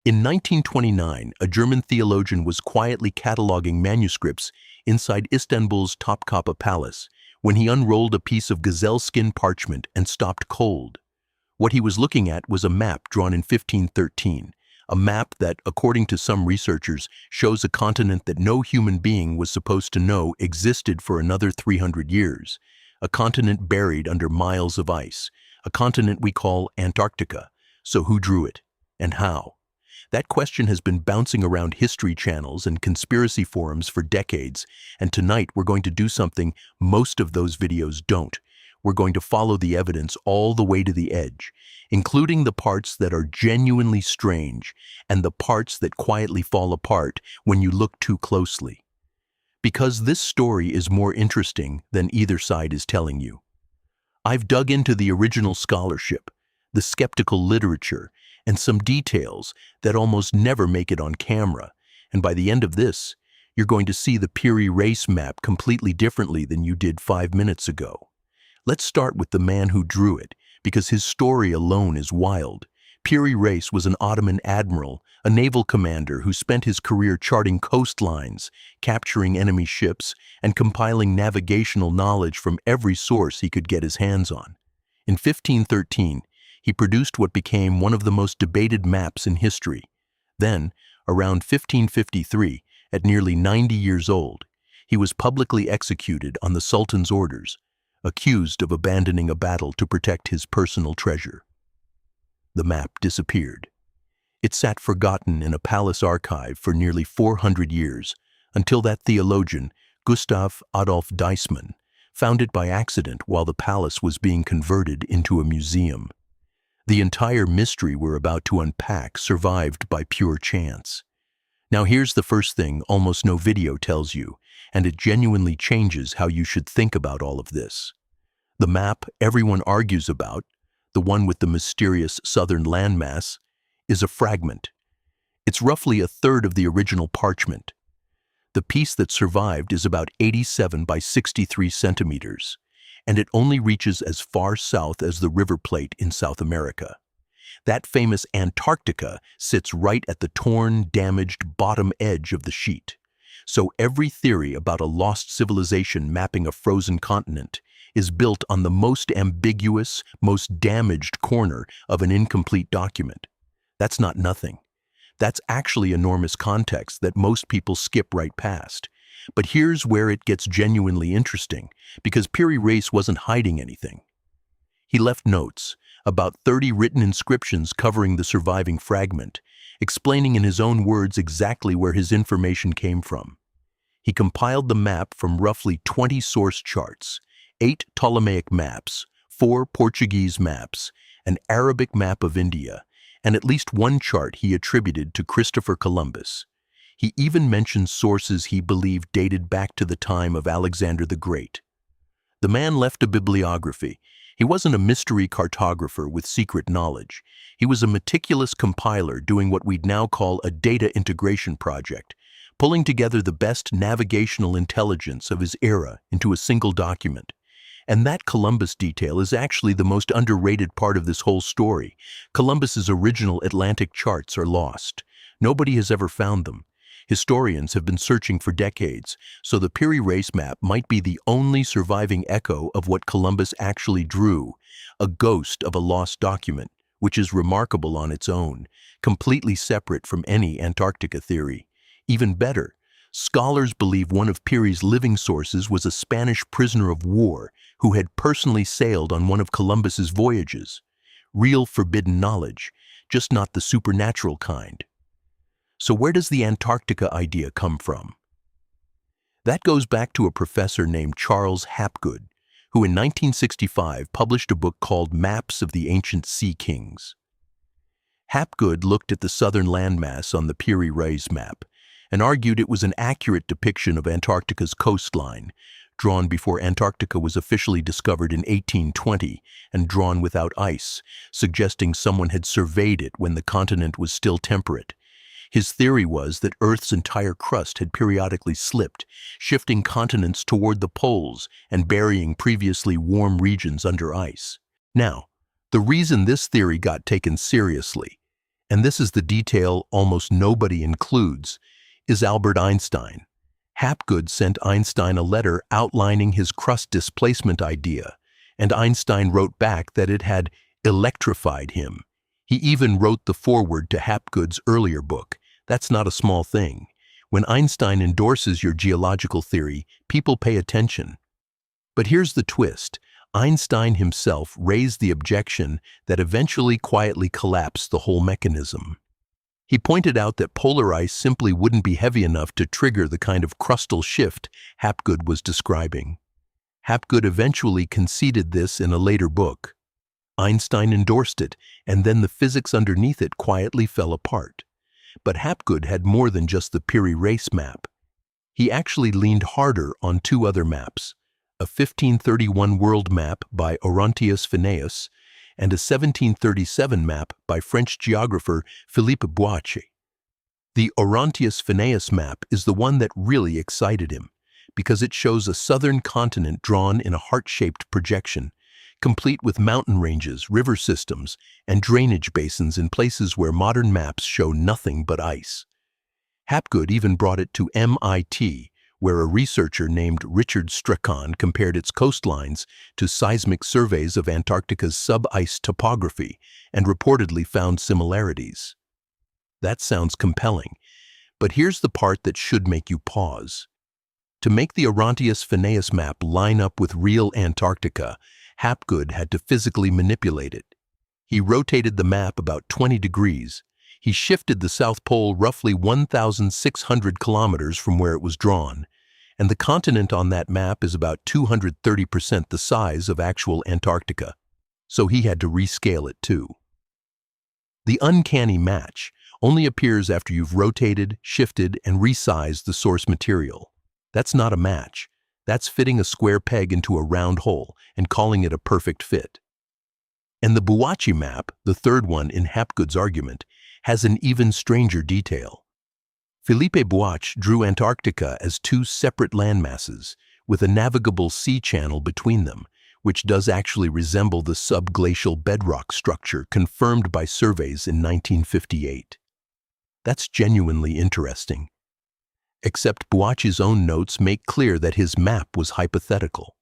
In 1929, a German theologian was quietly cataloging manuscripts inside Istanbul's Topkapı Palace when he unrolled a piece of gazelle-skin parchment and stopped cold. What he was looking at was a map drawn in 1513, a map that, according to some researchers, shows a continent that no human being was supposed to know existed for another 300 years, a continent buried under miles of ice, a continent we call Antarctica. So who drew it, and how? That question has been bouncing around history channels and conspiracy forums for decades, and tonight we're going to do something most of those videos don't. We're going to follow the evidence all the way to the edge, including the parts that are genuinely strange and the parts that quietly fall apart when you look too closely. Because this story is more interesting than either side is telling you. I've dug into the original scholarship, the skeptical literature, and some details that almost never make it on camera, and by the end of this, you're going to see the Piri Reis map completely differently than you did 5 minutes ago. Let's start with the man who drew it, because his story alone is wild. Piri Reis was an Ottoman admiral, a naval commander who spent his career charting coastlines, capturing enemy ships, and compiling navigational knowledge from every source he could get his hands on. In 1513, he produced what became one of the most debated maps in history. Then, around 1553, at nearly 90 years old, he was publicly executed on the Sultan's orders, accused of abandoning a battle to protect his personal treasure. The map disappeared. It sat forgotten in a palace archive for nearly 400 years, until that theologian, Gustav Adolf Deissmann, found it by accident while the palace was being converted into a museum. The entire mystery we're about to unpack survived by pure chance. Now here's the first thing almost no video tells you, and it genuinely changes how you should think about all of this. The map everyone argues about, the one with the mysterious southern landmass, is a fragment. It's roughly a third of the original parchment. The piece that survived is about 87 by 63 centimeters, and it only reaches as far south as the River Plate in South America. That famous Antarctica sits right at the torn, damaged bottom edge of the sheet. So every theory about a lost civilization mapping a frozen continent is built on the most ambiguous, most damaged corner of an incomplete document. That's not nothing. That's actually enormous context that most people skip right past. But here's where it gets genuinely interesting, because Piri Reis wasn't hiding anything. He left notes, about 30 written inscriptions covering the surviving fragment, explaining in his own words exactly where his information came from. He compiled the map from roughly 20 source charts, 8 Ptolemaic maps, 4 Portuguese maps, an Arabic map of India, and at least one chart he attributed to Christopher Columbus. He even mentioned sources he believed dated back to the time of Alexander the Great. The man left a bibliography. He wasn't a mystery cartographer with secret knowledge. He was a meticulous compiler doing what we'd now call a data integration project, pulling together the best navigational intelligence of his era into a single document. And that Columbus detail is actually the most underrated part of this whole story. Columbus's original Atlantic charts are lost. Nobody has ever found them. Historians have been searching for decades, so the Piri Reis map might be the only surviving echo of what Columbus actually drew, a ghost of a lost document, which is remarkable on its own, completely separate from any Antarctica theory. Even better, scholars believe one of Piri's living sources was a Spanish prisoner of war who had personally sailed on one of Columbus's voyages. Real forbidden knowledge, just not the supernatural kind. So where does the Antarctica idea come from? That goes back to a professor named Charles Hapgood, who in 1965 published a book called Maps of the Ancient Sea Kings. Hapgood looked at the southern landmass on the Piri Reis map and argued it was an accurate depiction of Antarctica's coastline, drawn before Antarctica was officially discovered in 1820 and drawn without ice, suggesting someone had surveyed it when the continent was still temperate. His theory was that Earth's entire crust had periodically slipped, shifting continents toward the poles and burying previously warm regions under ice. Now, the reason this theory got taken seriously, and this is the detail almost nobody includes, is Albert Einstein. Hapgood sent Einstein a letter outlining his crust displacement idea, and Einstein wrote back that it had electrified him. He even wrote the foreword to Hapgood's earlier book. That's not a small thing. When Einstein endorses your geological theory, people pay attention. But here's the twist. Einstein himself raised the objection that eventually quietly collapsed the whole mechanism. He pointed out that polar ice simply wouldn't be heavy enough to trigger the kind of crustal shift Hapgood was describing. Hapgood eventually conceded this in a later book. Einstein endorsed it, and then the physics underneath it quietly fell apart. But Hapgood had more than just the Piri Reis map. He actually leaned harder on two other maps, a 1531 world map by Oronteus Finaeus and a 1737 map by French geographer Philippe Buache. The Oronteus Finaeus map is the one that really excited him, because it shows a southern continent drawn in a heart-shaped projection, complete with mountain ranges, river systems, and drainage basins in places where modern maps show nothing but ice. Hapgood even brought it to MIT, where a researcher named Richard Strachan compared its coastlines to seismic surveys of Antarctica's sub-ice topography and reportedly found similarities. That sounds compelling, but here's the part that should make you pause. To make the Oronteus Finaeus map line up with real Antarctica, Hapgood had to physically manipulate it. He rotated the map about 20 degrees. He shifted the South Pole roughly 1,600 kilometers from where it was drawn, and the continent on that map is about 230% the size of actual Antarctica, so he had to rescale it too. The uncanny match only appears after you've rotated, shifted, and resized the source material. That's not a match. That's fitting a square peg into a round hole and calling it a perfect fit. And the Buache map, the third one in Hapgood's argument, has an even stranger detail. Philippe Buache drew Antarctica as two separate landmasses, with a navigable sea channel between them, which does actually resemble the subglacial bedrock structure confirmed by surveys in 1958. That's genuinely interesting. Except Buache's own notes make clear that his map was hypothetical.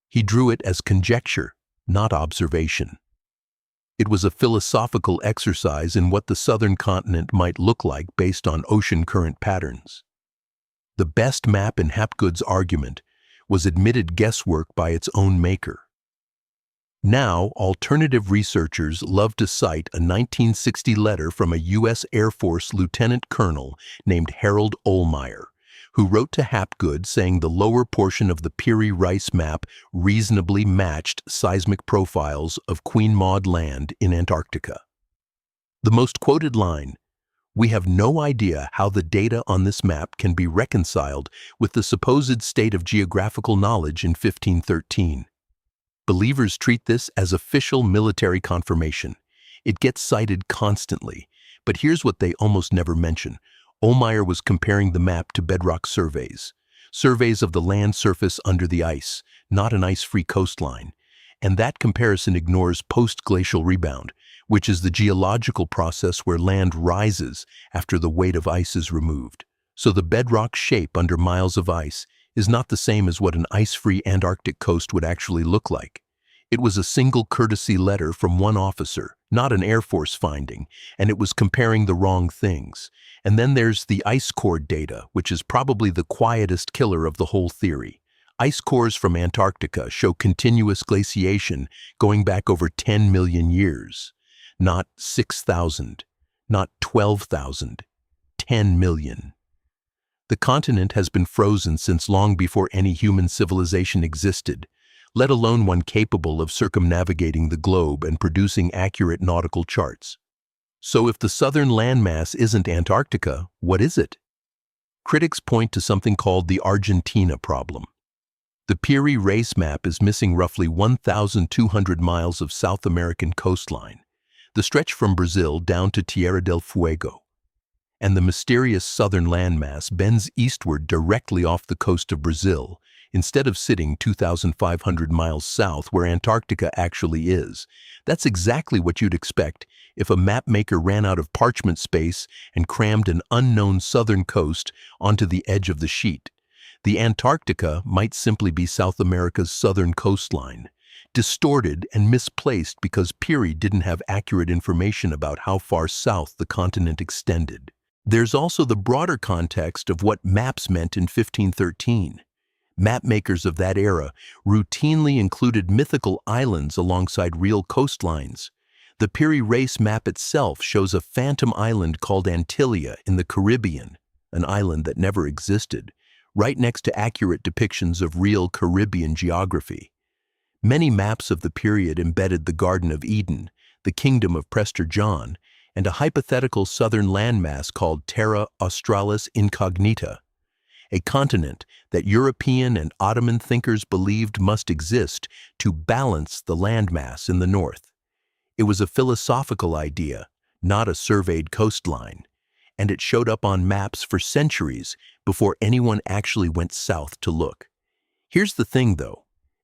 He drew it as conjecture, not observation. It was a philosophical exercise in what the southern continent might look like based on ocean current patterns. The best map in Hapgood's argument was admitted guesswork by its own maker. Now, alternative researchers love to cite a 1960 letter from a U.S. Air Force lieutenant colonel named Harold Ohlmeyer, who wrote to Hapgood saying the lower portion of the Piri Reis map reasonably matched seismic profiles of Queen Maud Land in Antarctica. The most quoted line, "We have no idea how the data on this map can be reconciled with the supposed state of geographical knowledge in 1513. Believers treat this as official military confirmation. It gets cited constantly, but here's what they almost never mention. Ohlmeyer was comparing the map to bedrock surveys of the land surface under the ice, not an ice-free coastline. And that comparison ignores post-glacial rebound, which is the geological process where land rises after the weight of ice is removed. So the bedrock shape under miles of ice is not the same as what an ice-free Antarctic coast would actually look like. It was a single courtesy letter from one officer, not an Air Force finding, and it was comparing the wrong things. And then there's the ice core data, which is probably the quietest killer of the whole theory. Ice cores from Antarctica show continuous glaciation going back over 10 million years. Not 6,000, not 12,000, 10 million. The continent has been frozen since long before any human civilization existed, let alone one capable of circumnavigating the globe and producing accurate nautical charts. So if the southern landmass isn't Antarctica, what is it? Critics point to something called the Argentina problem. The Piri Reis map is missing roughly 1,200 miles of South American coastline, the stretch from Brazil down to Tierra del Fuego. And the mysterious southern landmass bends eastward directly off the coast of Brazil, instead of sitting 2,500 miles south where Antarctica actually is. That's exactly what you'd expect if a map maker ran out of parchment space and crammed an unknown southern coast onto the edge of the sheet. The Antarctica might simply be South America's southern coastline, distorted and misplaced because Piri didn't have accurate information about how far south the continent extended. There's also the broader context of what maps meant in 1513. Mapmakers of that era routinely included mythical islands alongside real coastlines. The Piri Reis map itself shows a phantom island called Antilia in the Caribbean, an island that never existed, right next to accurate depictions of real Caribbean geography. Many maps of the period embedded the Garden of Eden, the kingdom of Prester John, and a hypothetical southern landmass called Terra Australis Incognita, a continent that European and Ottoman thinkers believed must exist to balance the landmass in the north. It was a philosophical idea, not a surveyed coastline, and it showed up on maps for centuries before anyone actually went south to look. Here's the thing, though,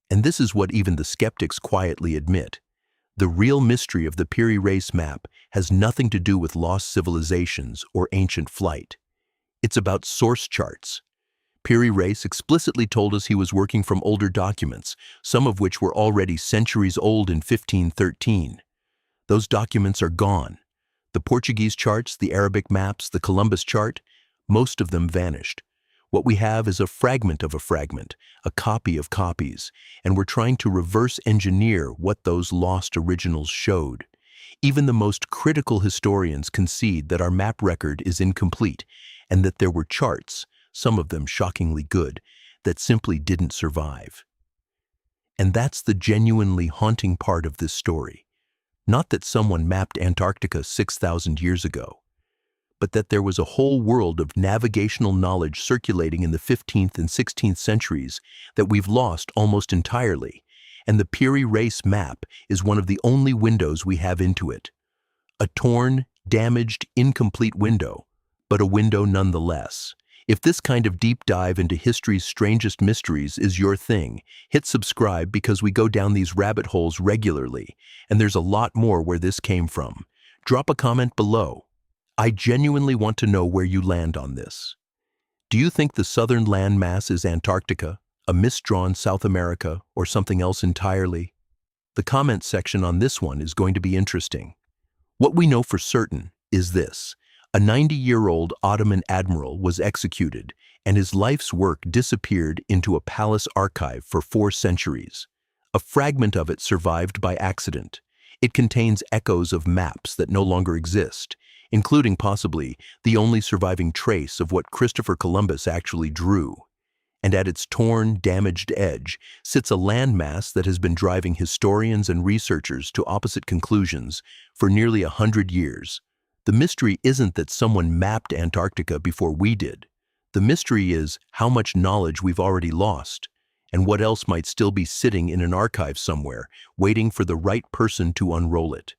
and this is what even the skeptics quietly admit. The real mystery of the Piri Reis map has nothing to do with lost civilizations or ancient flight. It's about source charts. Piri Reis explicitly told us he was working from older documents, some of which were already centuries old in 1513. Those documents are gone. The Portuguese charts, the Arabic maps, the Columbus chart, most of them vanished. What we have is a fragment of a fragment, a copy of copies, and we're trying to reverse engineer what those lost originals showed. Even the most critical historians concede that our map record is incomplete and that there were charts, some of them shockingly good, that simply didn't survive. And that's the genuinely haunting part of this story. Not that someone mapped Antarctica 6,000 years ago, but that there was a whole world of navigational knowledge circulating in the 15th and 16th centuries that we've lost almost entirely, and the Piri Reis map is one of the only windows we have into it. A torn, damaged, incomplete window, but a window nonetheless. If this kind of deep dive into history's strangest mysteries is your thing, hit subscribe because we go down these rabbit holes regularly, and there's a lot more where this came from. Drop a comment below. I genuinely want to know where you land on this. Do you think the southern landmass is Antarctica, a misdrawn South America, or something else entirely? The comment section on this one is going to be interesting. What we know for certain is this. A 90-year-old Ottoman admiral was executed, and his life's work disappeared into a palace archive for 4 centuries. A fragment of it survived by accident. It contains echoes of maps that no longer exist, including possibly the only surviving trace of what Christopher Columbus actually drew. And at its torn, damaged edge sits a landmass that has been driving historians and researchers to opposite conclusions for nearly 100 years. The mystery isn't that someone mapped Antarctica before we did. The mystery is how much knowledge we've already lost, and what else might still be sitting in an archive somewhere, waiting for the right person to unroll it.